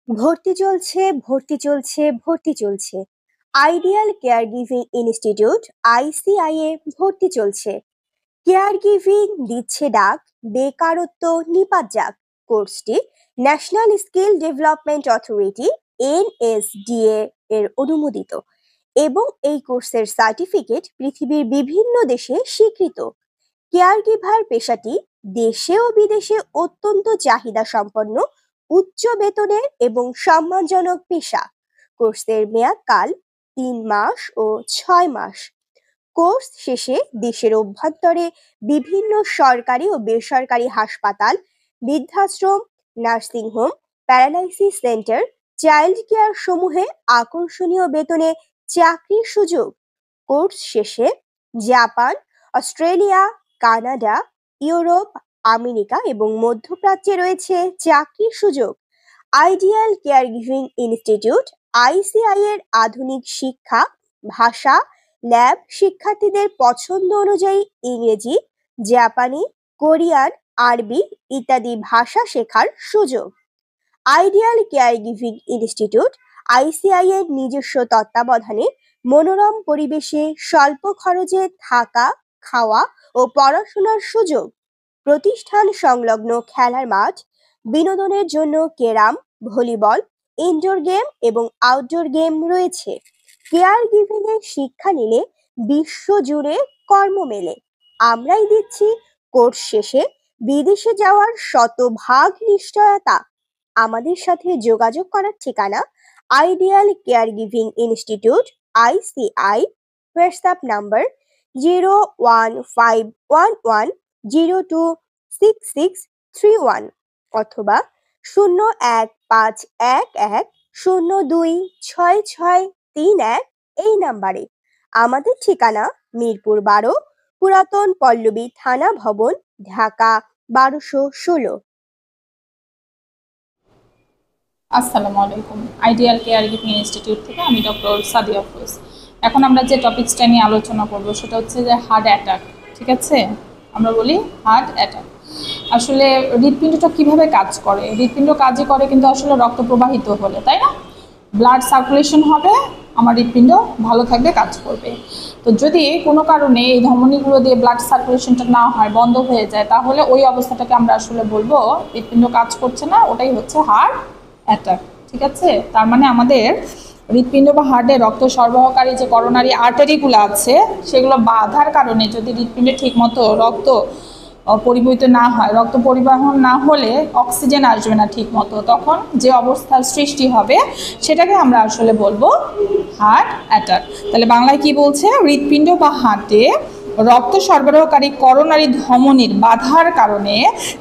ভর্তি চলছে। Ideal care giving institute ICI এ ভর্তি চলছে। কেয়ার গিভিং দিচ্ছে ডাক, বেকারত্ব নিপাত যাক। কোর্সটি national skill development authority NSDA এর অনুমোদিত এবং এই কোর্সের সার্টিফিকেট পৃথিবীর বিভিন্ন দেশে স্বীকৃত। কেয়ার গিভার পেশাটি দেশে ও বিদেশে অত্যন্ত চাহিদা সম্পন্ন, উচ্চ বেতনের এবং সম্মানজনক পেশা। কোর্সের মেয়াদকাল 3 মাস ও 6 মাস। কোর্স শেষে দেশের অভ্যন্তরে বিভিন্ন সরকারি ও বেসরকারি হাসপাতাল, বৃদ্ধাশ্রম, nursing home, paralysis centre, child care সমূহে আকর্ষণীয় বেতনে চাকরির সুযোগ। কোর্স শেষে Japan, Australia, Canada, Europe, America এবং মধ্যপ্রাচ্যে রয়েছে চাকরির সুযোগ। Ideal care giving institute ICI এর আধুনিক শিক্ষা, ভাষা, ল্যাব, শিক্ষার্থীদের পছন্দ অনুযায়ী ইংরেজি, জাপানি, কোরিয়ান, আরবি ইত্যাদি ভাষা শেখার সুযোগ। Ideal care giving institute ICI এর নিজস্ব তত্ত্বাবধানে মনোরম পরিবেশে স্বল্প খরচে থাকা, খাওয়া ও পড়াশোনার সুযোগ। প্রতিষ্ঠান সংলগ্ন খেলার মাঠ, বিনোদনের জন্য ক্যারাম, ভলিবল, ইনডোর গেম এবং আউটডোর গেম রয়েছে। কেয়ার গিভিং এর শিক্ষা নিলে বিশ্বজুড়ে কর্ম মেলে। আমরাই দিচ্ছি কোর্স শেষে বিদেশে যাওয়ার শতভাগ নিশ্চয়তা। আমাদের সাথে যোগাযোগ করার ঠিকানা ideal care giving institute ICI, WhatsApp number 01511026631 অথবা 01511026631 এই নাম্বারে। আমাদের ঠিকানা মিরপুর 12, পুরাতন পল্লবী থানা ভবন, ঢাকা 1216। আসসালামু আলাইকুম। আইডিয়াল কেয়ার গিভিং ইনস্টিটিউট থেকে আমি ডক্টর সাদিয়া আফরোজ। এখন আমরা যে টপিকসটা নিয়ে আলোচনা করব সেটা হচ্ছে যে হার্ট অ্যাটাক। ঠিক আছে, আমরা বলি হার্ট অ্যাটাক। আসলে হৃৎপিণ্ডটা কিভাবে কাজ করে? হৃৎপিণ্ড কাজই করে কিন্তু আসলে রক্ত প্রবাহিত হলে, তাই না? ব্লাড সার্কুলেশন হবে, আমার হৃৎপিণ্ড ভালো থাকবে, কাজ করবে। তো যদি কোনো কারণে এই ধমনীগুলো দিয়ে ব্লাড সার্কুলেশনটা না হয়, বন্ধ হয়ে যায়, তাহলে ওই অবস্থাটাকে আমরা আসলে বলবো হৃৎপিণ্ড কাজ করছে না, ওটাই হচ্ছে হার্ট অ্যাটাক। ঠিক আছে, তার মানে আমাদের হৃৎপিণ্ড বা হার্টে রক্ত সরবরাহকারী যে করোনারি আর্টারিগুলো আছে সেগুলো বাধার কারণে যদি হৃৎপিণ্ডে ঠিকমতো রক্ত পরিবহিত না হয়, রক্ত পরিবহন না হলে অক্সিজেন আসবে না ঠিক মতো, তখন যে অবস্থার সৃষ্টি হবে সেটাকে আমরা আসলে বলবো হার্ট অ্যাটাক। তাহলে বাংলায় কি বলছে? হৃৎপিণ্ড বা হার্টে রক্ত সরবরাহকারী করোনারি ধমনীর বাধার কারণে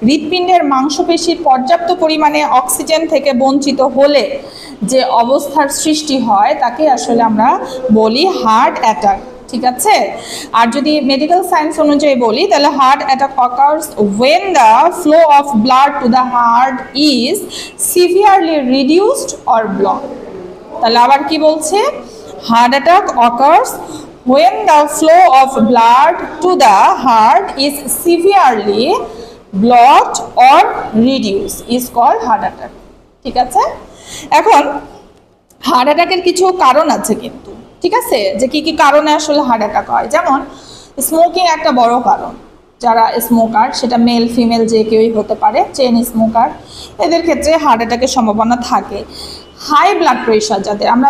হৃৎপিণ্ডের মাংসপেশির পর্যাপ্ত পরিমাণে অক্সিজেন থেকে বঞ্চিত হলে যে অবস্থার সৃষ্টি হয় তাকে আসলে আমরা বলি হার্ট অ্যাটাক। ঠিক আছে, আর যদি মেডিকেল সায়েন্স অনুযায়ী বলি তাহলে heart attack occurs when the flow of blood to the heart is severely reduced or blocked। তাহলে আবার কি বলছে? Heart attack occurs when the flow of blood to the heart is severely blocked or reduced is called heart attack। ঠিক আছে, এখন heart অ্যাটাকের কিছু কারণ আছে কিন্তু, ঠিক আছে, যে কি কি কারণে আসলে হার্ট অ্যাটাক হয়। যেমন স্মোকিং একটা বড় কারণ। যারা স্মোকার, সেটা মেল ফিমেল যে কেউই হতে পারে, চেন স্মোকার, এদের ক্ষেত্রে হার্ট অ্যাটাকের সম্ভাবনা থাকে। হাই ব্লাড প্রেশার, যাদের আমরা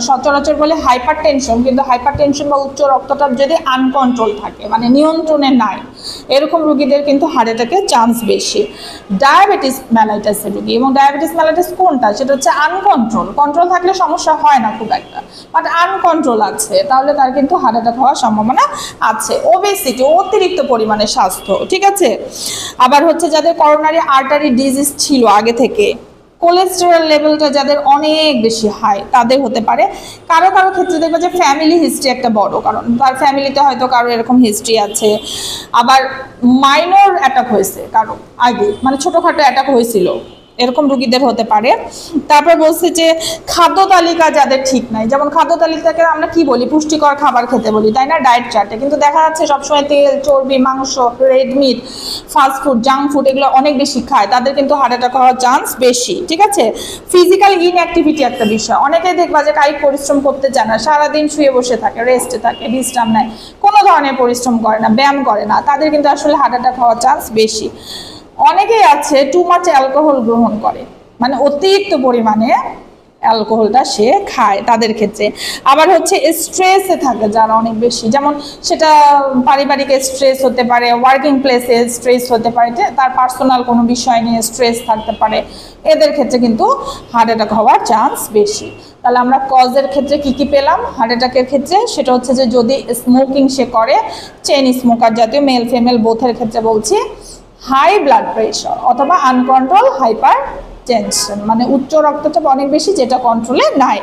সচরাচর বলে হাইপার টেনশন, কিন্তু হাইপার টেনশন বা উচ্চ রক্তচাপ যদি আনকন্ট্রোল থাকে, মানে নিয়ন্ত্রণে নাই, এরকম রোগীদের কিন্তু হার্ট অ্যাটাকের চান্স বেশি। ডায়াবেটিস মেলাইটাসের রোগী, এবং ডায়াবেটিস মেলাইটাস কোনটা? সেটা হচ্ছে আনকন্ট্রোল। কন্ট্রোল থাকলে সমস্যা হয় না খুব একটা, বাট আনকন্ট্রোল আছে, তাহলে তার কিন্তু হার্ট অ্যাটাক হওয়ার সম্ভাবনা আছে। ওবেসিটি, অতিরিক্ত পরিমাণে স্বাস্থ্য, ঠিক আছে। আবার হচ্ছে যাদের করোনারি আর্টারি ডিজিজ ছিল আগে থেকে, কোলেস্টেরল লেভেলটা যাদের অনেক বেশি হাই, তাদের হতে পারে। কারো কারো ক্ষেত্রে দেখবো যে ফ্যামিলি হিস্ট্রি একটা বড় কারণ, তার ফ্যামিলিতে হয়তো কারো এরকম হিস্ট্রি আছে। আবার মাইনর অ্যাটাক হয়েছে কারো আগে, মানে ছোটোখাটো অ্যাটাক হয়েছিল, এরকম রোগীদের হতে পারে। তারপর বলছে যে খাদ্য তালিকা যাদের ঠিক নাই, যেমন খাদ্য তালিকাকে আমরা কি বলি, পুষ্টিকর খাবার খেতে বলি, তাই না, ডায়েট চার্টে, কিন্তু দেখা যাচ্ছে সবসময় তেল, চর্বি, মাংস, red meat, fast food, junk food এগুলো অনেক বেশি খায়, তাদের কিন্তু হার্ট অ্যাটাক হওয়ার চান্স বেশি। ঠিক আছে, ফিজিক্যাল ইনঅ্যাক্টিভিটি একটা বিষয়, অনেকেই দেখবা যে কায়িক পরিশ্রম করতে চায় না, সারাদিন শুয়ে বসে থাকে, রেস্টে থাকে, বিশ্রাম নেয়, কোনো ধরনের পরিশ্রম করে না, ব্যায়াম করে না, তাদের কিন্তু আসলে হার্ট অ্যাটাক হওয়ার চান্স বেশি। অনেকেই আছে টু মাচ অ্যালকোহল গ্রহণ করে, মানে অতিরিক্ত পরিমাণে অ্যালকোহলটা সে খায়, তাদের ক্ষেত্রে। আবার হচ্ছে স্ট্রেসে থাকে যারা অনেক বেশি, যেমন সেটা পারিবারিক স্ট্রেস হতে পারে, ওয়ার্কিং প্লেসে স্ট্রেস হতে পারে, তার পার্সোনাল কোনো বিষয় নিয়ে স্ট্রেস থাকতে পারে, এদের ক্ষেত্রে কিন্তু হার্ট অ্যাটাক হওয়ার চান্স বেশি। তাহলে আমরা কজের ক্ষেত্রে কি কি পেলাম হার্ট অ্যাটাকের ক্ষেত্রে, সেটা হচ্ছে যে যদি স্মোকিং সে করে, চেইন স্মোকার জাতীয়, মেল ফিমেল বোথের ক্ষেত্রে বলছি, হাই ব্লাড প্রেশার অথবা আনকন্ট্রোল হাইপার টেনশন, মানে উচ্চ রক্তচাপ অনেক বেশি যেটা কন্ট্রোলে নাই।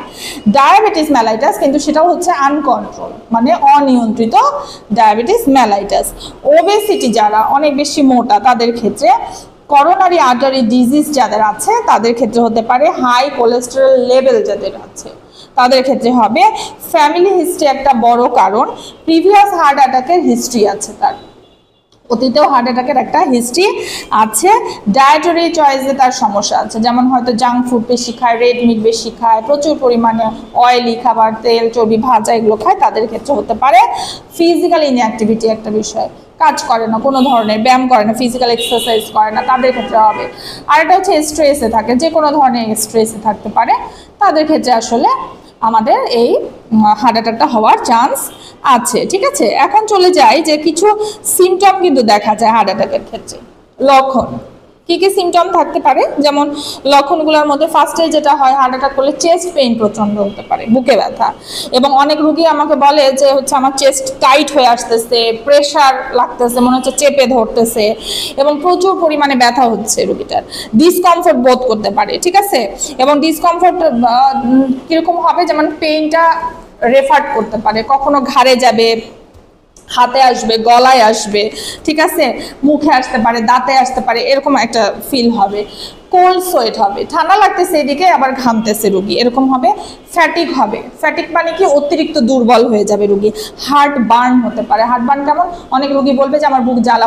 ডায়াবেটিস মেলাইটাস, কিন্তু সেটাও হচ্ছে আনকন্ট্রোল, মানে অনিয়ন্ত্রিত ডায়াবেটিস মেলাইটাস। ওবেসিটি যারা অনেক বেশি মোটা তাদের ক্ষেত্রে, করোনারি আর্টারি ডিজিজ যাদের আছে তাদের ক্ষেত্রে হতে পারে, হাই কোলেস্টেরল লেভেল যাদের আছে তাদের ক্ষেত্রে হবে। ফ্যামিলি হিস্ট্রি একটা বড় কারণ, প্রিভিয়াস হার্ট অ্যাটাকের হিস্ট্রি আছে, তার অতীতেও হার্ট অ্যাটাকের একটা হিস্ট্রি আছে। ডায়েটারি চয়েসে তার সমস্যা আছে, যেমন হয়তো জাঙ্ক ফুড বেশি খায়, রেড মিট বেশি খায়, প্রচুর পরিমাণে অয়েলি খাবার, তেল, চর্বি, ভাজা এগুলো খায়, তাদের ক্ষেত্রে হতে পারে। ফিজিক্যাল ইনঅ্যাক্টিভিটি একটা বিষয়, কাজ করে না, কোনো ধরনের ব্যায়াম করে না, ফিজিক্যাল এক্সারসাইজ করে না, তাদের ক্ষেত্রে হবে। আর এটা হচ্ছে স্ট্রেসে থাকে, যে কোনো ধরনের স্ট্রেসে থাকতে পারে, তাদের ক্ষেত্রে আসলে আমাদের এই হার্ট অ্যাটাকটা হওয়ার চান্স আছে। ঠিক আছে, এখন চলে যাই যে কিছু সিমটম কিন্তু দেখা যায় হার্ট অ্যাটাকের ক্ষেত্রে। লক্ষণ কি কি সিমটম থাকতে পারে, যেমন লক্ষণগুলোর মধ্যে ফার্স্টে যেটা হয়, হার্ট অ্যাটাক করলে চেস্ট পেইন প্রচন্ড হতে পারে, বুকে ব্যথা, এবং অনেক রোগী আমাকে বলে যে হচ্ছে আমার চেস্ট টাইট হয়ে আসতেছে, প্রেশার লাগতেছে, মনে হচ্ছে চেপে ধরতেছে, এবং প্রচুর পরিমাণে ব্যথা হচ্ছে রোগীটার, ডিসকমফোর্ট বোধ করতে পারে। ঠিক আছে, এবং ডিসকমফোর্ট কিরকম হবে, যেমন পেইনটা রেফার করতে পারে, কখনো ঘাড়ে যাবে, হাতে আসবে, গলায় আসবে, ঠিক আছে, মুখে আসতে পারে, দাঁতে আসতে পারে, এরকম একটা ফিল হবে। কোল্ড সোয়েট হবে, ঠান্ডা লাগতেছে এদিকে আবার ঘামতেছে রুগী, এরকম হবে। ফ্যাটিক হবে, ফ্যাটিক মানে কি, অতিরিক্ত দুর্বল হয়ে যাবে রুগী। হার্ট বার্ন হতে পারে, হার্ট বার্ন কেমন, অনেক রুগী বলবে যে আমার বুক জ্বালা